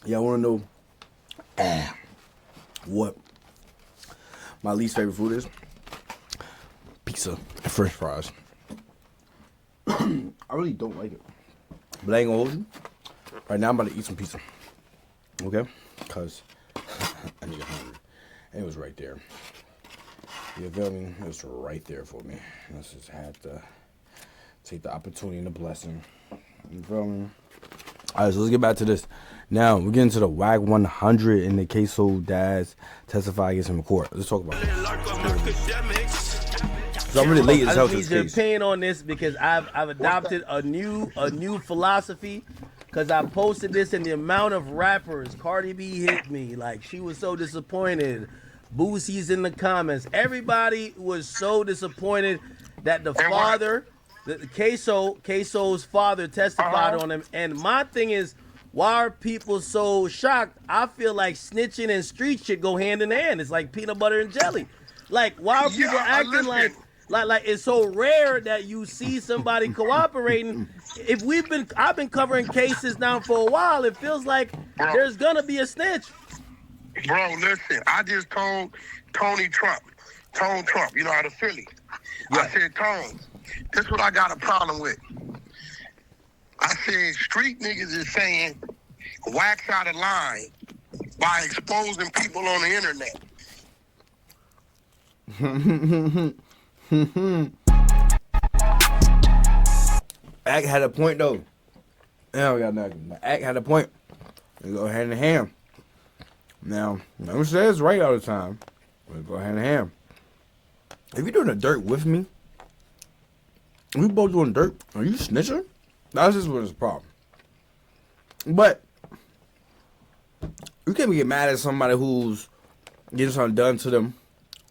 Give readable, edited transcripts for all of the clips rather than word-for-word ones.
Y'all want to know what my least favorite food is? Pizza and French fries. I really don't like it. But I ain't gonna hold you. Right now I'm about to eat some pizza. Okay? Because I need hungry. And it was right there. You feel me? It was right there for me. I just had to take the opportunity and the blessing. You feel me? Alright, so let's get back to this. Now, we're getting to the Wack 100 and the KSOO'S testify against him in court. Let's talk about it. So I'm really late as hell to this case. I need your opinion on this because I've adopted a new philosophy because I posted this and the amount of rappers. Cardi B hit me. Like, she was so disappointed. Boosie's in the comments. Everybody was so disappointed that the father, the KSOO'S father testified on him. And my thing is, why are people so shocked? I feel like snitching and street shit go hand in hand. It's like peanut butter and jelly. Like, why are people acting like it's so rare that you see somebody cooperating? I've been covering cases now for a while. It feels like there's gonna be a snitch. Bro, listen, I just told Tone Trump, you know, out of Philly. Yeah. I said, Tone, this is what I got a problem with. I said, street niggas is saying Wack's out of line by exposing people on the internet. Act had a point though. Yeah, we got nothing. Act had a point. They go hand in hand. Now, never say it's right all the time. We go hand in hand. If you're doing the dirt with me, we both doing dirt, are you snitching? That's just what is the problem. But you can't get mad at somebody who's getting something done to them,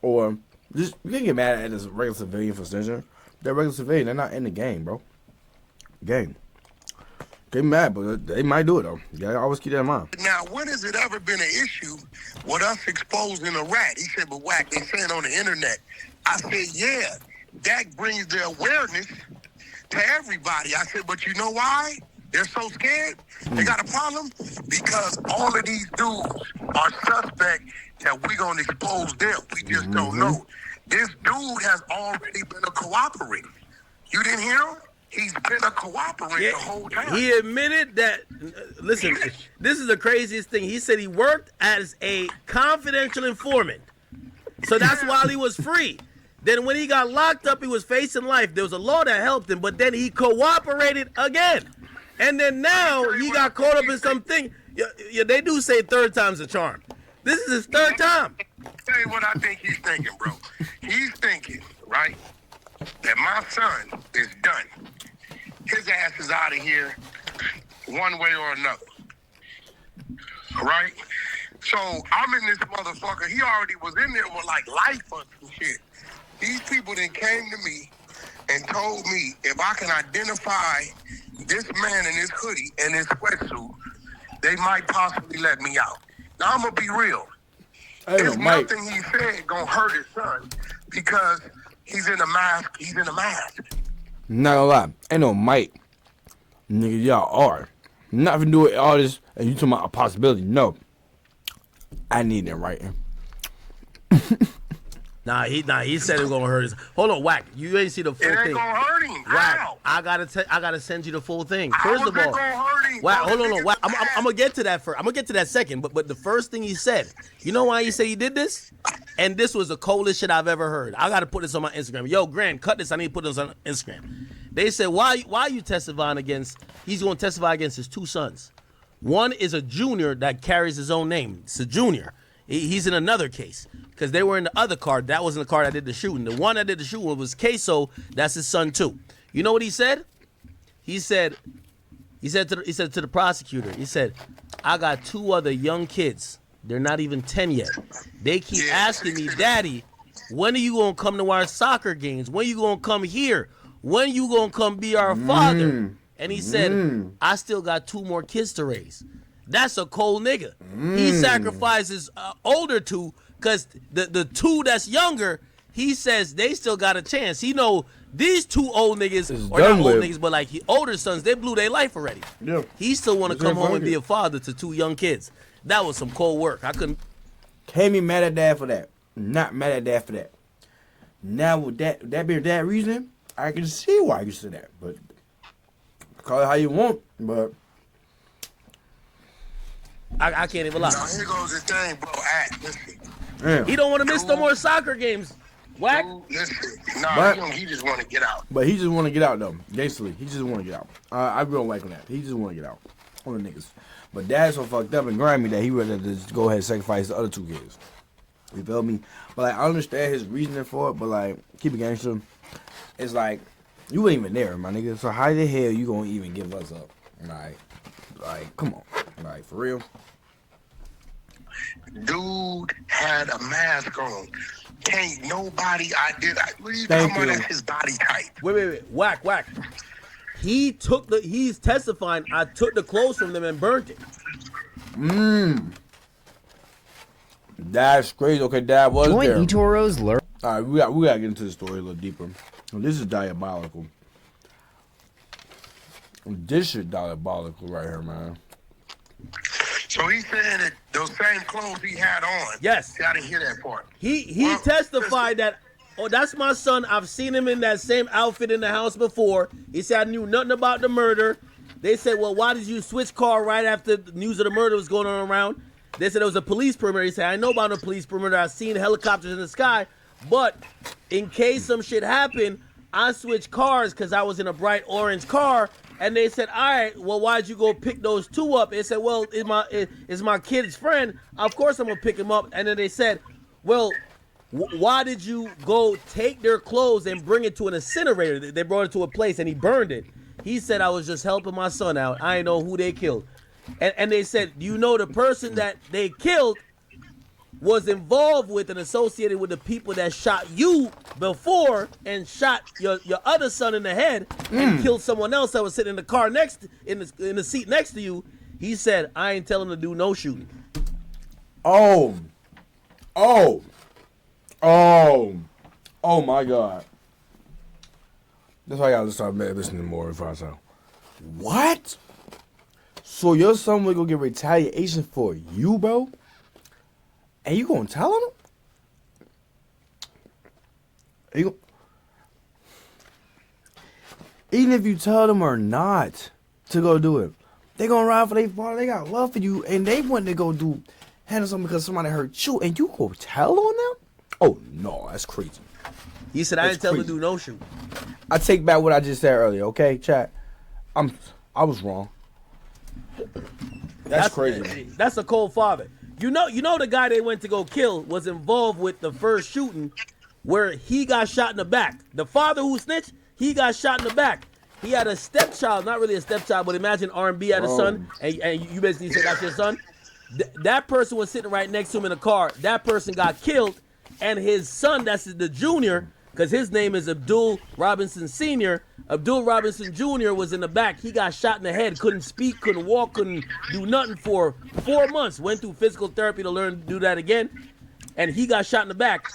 or just you can't get mad at a regular civilian for snitching. They're regular civilian. They're not in the game, bro. Game. Get mad, but they might do it though. You gotta always keep that in mind. Now, when has it ever been an issue with us exposing a rat? He said, but Wack, they saying on the internet. I said, yeah, that brings the awareness to everybody. I said, but you know why they're so scared? They got a problem because all of these dudes are suspect that we're gonna expose them. We just don't know. This dude has already been a cooperator. You didn't hear him? He's been a cooperator the whole time. He admitted that, listen, this is the craziest thing. He said he worked as a confidential informant. So that's why he was free. Then when he got locked up, he was facing life. There was a law that helped him, but then he cooperated again. And then now he got caught up in something. Yeah, they do say third time's a charm. This is his third time. Tell you what I think he's thinking, bro. He's thinking, right, that my son is done. His ass is out of here one way or another. Right? So I'm in this motherfucker. He already was in there with like life or some shit. These people then came to me and told me if I can identify this man in his hoodie and his sweatsuit, they might possibly let me out. Now I'm gonna be real. There's nothing he said gonna hurt his son because he's in a mask. He's in a mask. Not gonna lie, ain't no might. Nigga, y'all are. Nothing to do with all this, and you talking about a possibility. No. I need it right. Nah, he said it was gonna hurt his. Hold on, Wack. You ain't see the full thing. It ain't gonna hurt him. Wack, How? I gotta send you the full thing. How First is of it all, gonna hurt him? Wack, hold on, Wack. I'm gonna get to that first. I'm gonna get to that second. But the first thing he said, you know why he said he did this? And this was the coldest shit I've ever heard. I gotta put this on my Instagram. Yo, Grant, cut this. I need to put this on Instagram. They said, why are you testifying against? He's gonna testify against his two sons. One is a junior that carries his own name. It's a junior. He's in another case because they were in the other car. That wasn't the car that did the shooting. The one that did the shooting was KSO. That's his son too. You know what he said? He said to the prosecutor. He said, "I got two other young kids. They're not even 10 yet. They keep asking me, Daddy, when are you gonna come to our soccer games? When are you gonna come here? When are you gonna come be our father?" And he said, "I still got two more kids to raise." That's a cold nigga. He sacrifices older two because the two that's younger, he says they still got a chance. He know These two old niggas, It's or not done old with. niggas, but like older sons, they blew their life already. Yeah. He still want to It's come home and funky. be a father to two young kids. That was some cold work. I couldn't. Can't be mad at dad for that. Not mad at dad for that. Now with that being that reason, I can see why you said that. But call it how you want. But I can't even lie. Now here goes the thing, bro. Listen. damn. He don't want to miss no more soccer games. Wack. Dude, listen. Nah, But- he just want to get out. But he just want to get out though. Basically, he just want to get out. I don't like on that. He just want to get out on the niggas. But dad's so fucked up and grimy that he rather just go ahead and sacrifice the other two kids. You feel me? But like I understand his reasoning for it. But like keep it gangster. It's like you ain't even there, my nigga. So how the hell you gonna even give us up? Like come on, like for real. Dude had a mask on. Can't nobody what are you Thank talking about? you. That's his body type. Wait. Wack. He's testifying. I took the clothes from them and burnt it. That's crazy. Okay, dad was Join there. eToro's learn. All right, we gotta get into the story a little deeper. This is diabolical. This shit diabolical right here, man. So he's saying that those same clothes he had on. Yes. See, I didn't hear that part. He Well, testified that, oh, that's my son. I've seen him in that same outfit in the house before. He said, I knew nothing about the murder. They said, well, why did you switch car right after the news of the murder was going on around? They said it was a police perimeter. He said, I know about a police perimeter. I've seen helicopters in the sky. But in case some shit happened, I switched cars because I was in a bright orange car. And they said, all right, well, why'd you go pick those two up? They said, well, it's my kid's friend. Of course I'm going to pick him up. And then they said, well, why did you go take their clothes and bring it to an incinerator? They brought it to a place and he burned it. He said, I was just helping my son out. I didn't know who they killed. And they said, do you know the person that they killed was involved with and associated with the people that shot you before and shot your other son in the head and killed someone else that was sitting in the car in the seat next to you? He said, I ain't telling him to do no shooting. Oh my God. That's why I gotta start listening more if I sound. What? So your son will go get retaliation for you, bro? And you gonna tell him? Even if you tell them or not to go do it, they gonna ride for their father. They got love for you, and they want to go handle something because somebody hurt you, and you go tell on them? Oh no, that's crazy. He said, I That's didn't tell him to crazy. do no shooting. I take back what I just said earlier, okay, chat? I was wrong. That's crazy. That's a cold father. You know the guy they went to go kill was involved with the first shooting where he got shot in the back. The father who snitched, he got shot in the back. He had a stepchild, not really a stepchild, but imagine R&B had a son, and you basically said that's your son. That person was sitting right next to him in a car. That person got killed, and his son, that's the junior, because his name is Abdul Robinson Sr. Abdul Robinson Jr. was in the back. He got shot in the head, couldn't speak, couldn't walk, couldn't do nothing for 4 months. Went through physical therapy to learn to do that again, and he got shot in the back.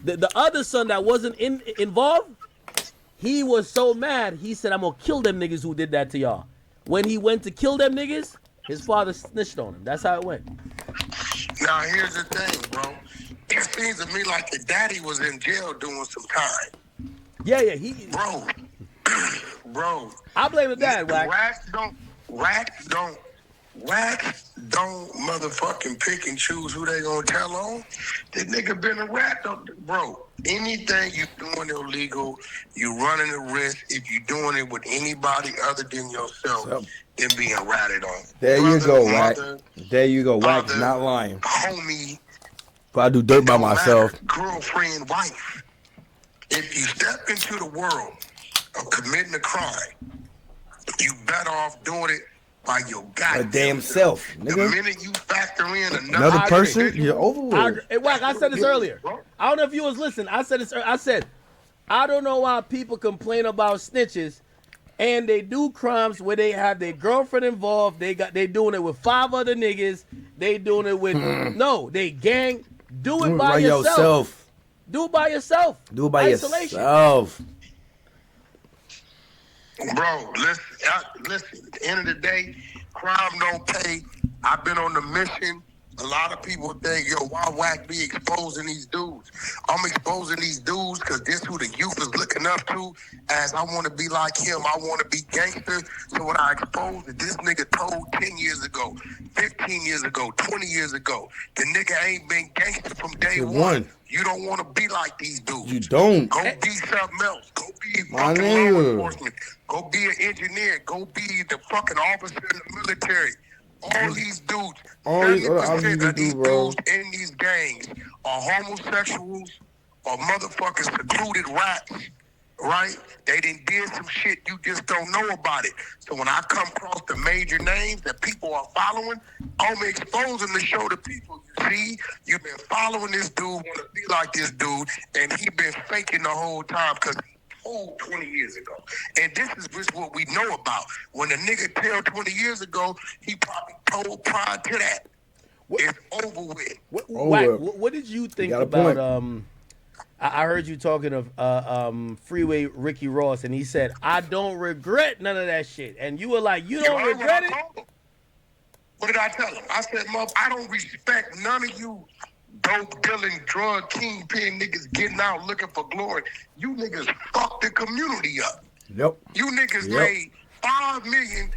The other son that wasn't involved, he was so mad, he said, I'm going to kill them niggas who did that to y'all. When he went to kill them niggas, his father snitched on him. That's how it went. Now, here's the thing, bro. It seems to me like the daddy was in jail doing some time. Yeah, Bro. I blame the dad, Wack. Rats don't motherfucking pick and choose who they gonna tell on. This nigga been a rat, bro. Anything you doing illegal, you running a risk if you doing it with anybody other than yourself than being ratted on. There you Brother, go, Wack. mother, There you go, Wack is father, not lying. Homie, If I do dirt by don't myself, matter, girlfriend, wife. If you step into the world of committing a crime, you better off doing it by your a goddamn damn self, The nigga. minute you factor in Another person, you're over with. Hey, Wack, I said this earlier. I don't know if you was listening. I said this. I said, I don't know why people complain about snitches, and they do crimes where they have their girlfriend involved. They doing it with 5 other niggas. They doing it with no. They gang. Do it by yourself. Do it by yourself. Do it by Isolation. yourself. Bro, listen, at the end of the day, crime don't pay. I've been on the mission. A lot of people think, yo, why Wack be exposing these dudes? I'm exposing these dudes because this who the youth is looking up to as I want to be like him. I want to be gangster. So when I expose that this nigga told 10 years ago, 15 years ago, 20 years ago, the nigga ain't been gangster from day one. You don't want to be like these dudes. You don't. Go be something else. Go be My fucking nigga. law enforcement. Go be an engineer. Go be the fucking officer in the military. All these dudes, All these other 70% options of these you do, bro. dudes in these gangs are homosexuals or motherfucking secluded rats, right? They done did some shit you just don't know about it. So when I come across the major names that people are following, I'm exposing to show the people, you see, you've been following this dude, want to be like this dude, and he been faking the whole time because he told 20 years ago. And this is just what we know about. When a nigga tell 20 years ago, he probably told prior to that. It's over with. What did you think about I heard you talking of Freeway Ricky Ross, and he said, I don't regret none of that shit. And you were like, you don't regret it? What did I tell him? I said, Mom, I don't respect none of you dope dealing, drug kingpin niggas getting out looking for glory. You niggas fucked the community up. Yep. You niggas made $5 million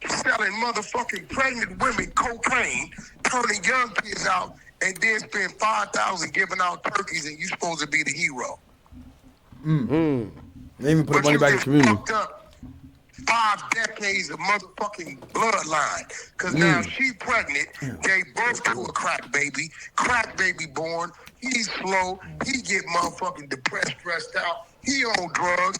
selling motherfucking pregnant women cocaine, turning young kids out, and then spend $5,000 giving out turkeys, and you supposed to be the hero. They even put the money back in the community. Fucked up 5 decades of motherfucking bloodline. Because now she pregnant, gave birth to a crack baby born. He's slow. He get motherfucking depressed, stressed out. He on drugs.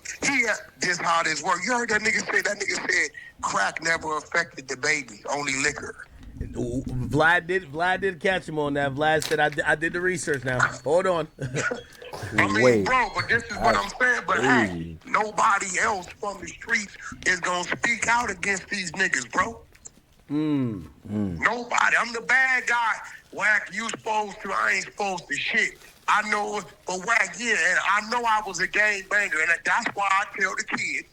This how this work. You heard that nigga say? That nigga said crack never affected the baby, only liquor. Vlad did catch him on that. Vlad said, I did the research now. Hold on. I mean, bro, but this is what I'm saying. But hey, nobody else from the streets is going to speak out against these niggas, bro. Nobody. I'm the bad guy. Wack, you supposed to. I ain't supposed to shit. I know, but Wack, yeah, and I know I was a gang banger, and that's why I tell the kids,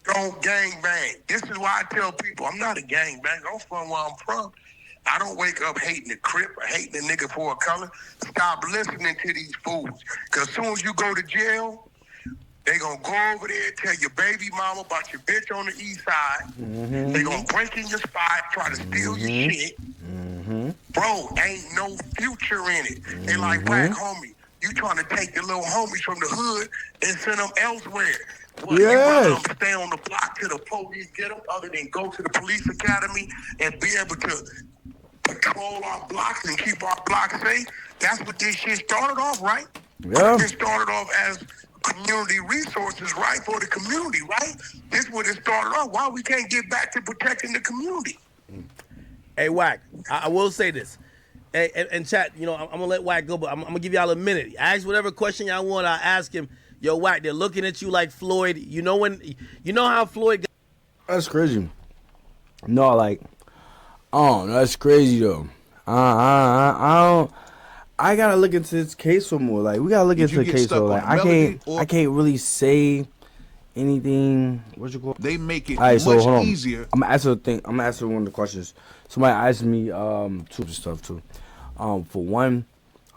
don't gang bang. This is why I tell people, I'm not a gang banger. I'm from where I'm from. I don't wake up hating the Crip or hating the nigga for a color. Stop listening to these fools. Because as soon as you go to jail, they going to go over there, tell your baby mama about your bitch on the east side. They going to break in your spot, try to steal your shit. Bro, ain't no future in it. They like, Wack, homie, you trying to take the little homies from the hood and send them elsewhere. Well, you rather stay on the block till the police get them, other than go to the police academy and be able to patrol our blocks and keep our blocks safe. That's what this shit started off, right? Yeah. This started off as community resources, right, for the community, right? This is what it started off. Why we can't get back to protecting the community? Hey, Wack, I will say this. Hey, and chat, you know, I'm going to let Wack go, but I'm going to give y'all a minute. Ask whatever question y'all want. I'll ask him. Yo, Wack, they're looking at you like Floyd. You know how Floyd got... That's crazy. No, like, oh, that's crazy though. I gotta look into this case some more. Like, we gotta look into the case though. Like, I can't really say anything. What you call? They make it much easier. I'm gonna answer one of the questions. Somebody asked me two stuff too. For one,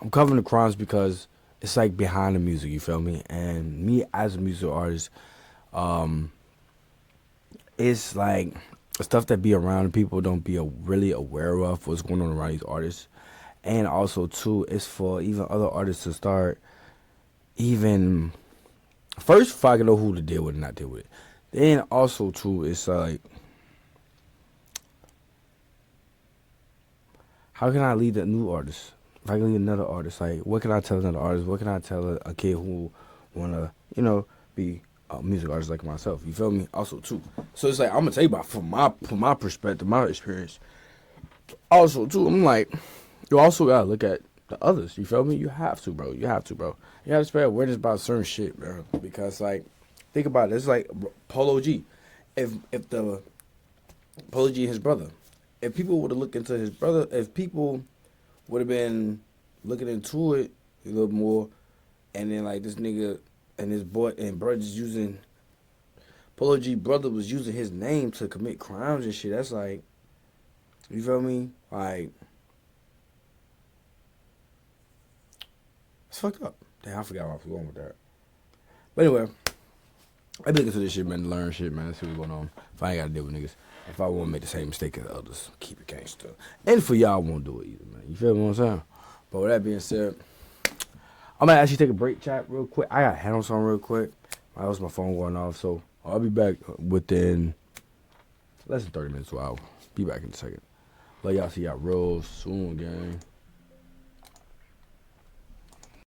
I'm covering the crimes because it's like behind the music, you feel me? And me as a music artist, it's like stuff that be around and people don't be really aware of what's going on around these artists. And also too, it's for even other artists to start even first if I can know who to deal with and not deal with it. Then also too, it's like, how can I lead a new artist? If I can lead another artist, like, what can I tell another artist? What can I tell a kid who wanna, be a music artist like myself? You feel me? Also too. So it's like, I'm gonna tell you about from my perspective, my experience. Also too, I'm like, you also gotta look at the others. You feel me? You have to, bro. You have to spread awareness about certain shit, bro. Because like, think about it. It's like Polo G. If the Polo G and his brother, if people would have looked into his brother, if people would have been looking into it a little more, And then like this nigga and his boy and brother just using Polo G brother was using his name to commit crimes and shit. That's like, you feel me? Like, it's fucked up. Damn, I forgot where I was going with that. But anyway, I be looking to this shit, man, to learn shit, man. Let's see what's going on. If I ain't got to deal with niggas. If I won't make the same mistake as others, keep it gangster. And for y'all, won't do it either, man. You feel what I'm saying? But with that being said, I'm going to actually take a break, chat, real quick. I got to handle something real quick. I was my phone going off, so I'll be back within less than 30 minutes to an hour. Be back in a second. Let y'all see y'all real soon, gang.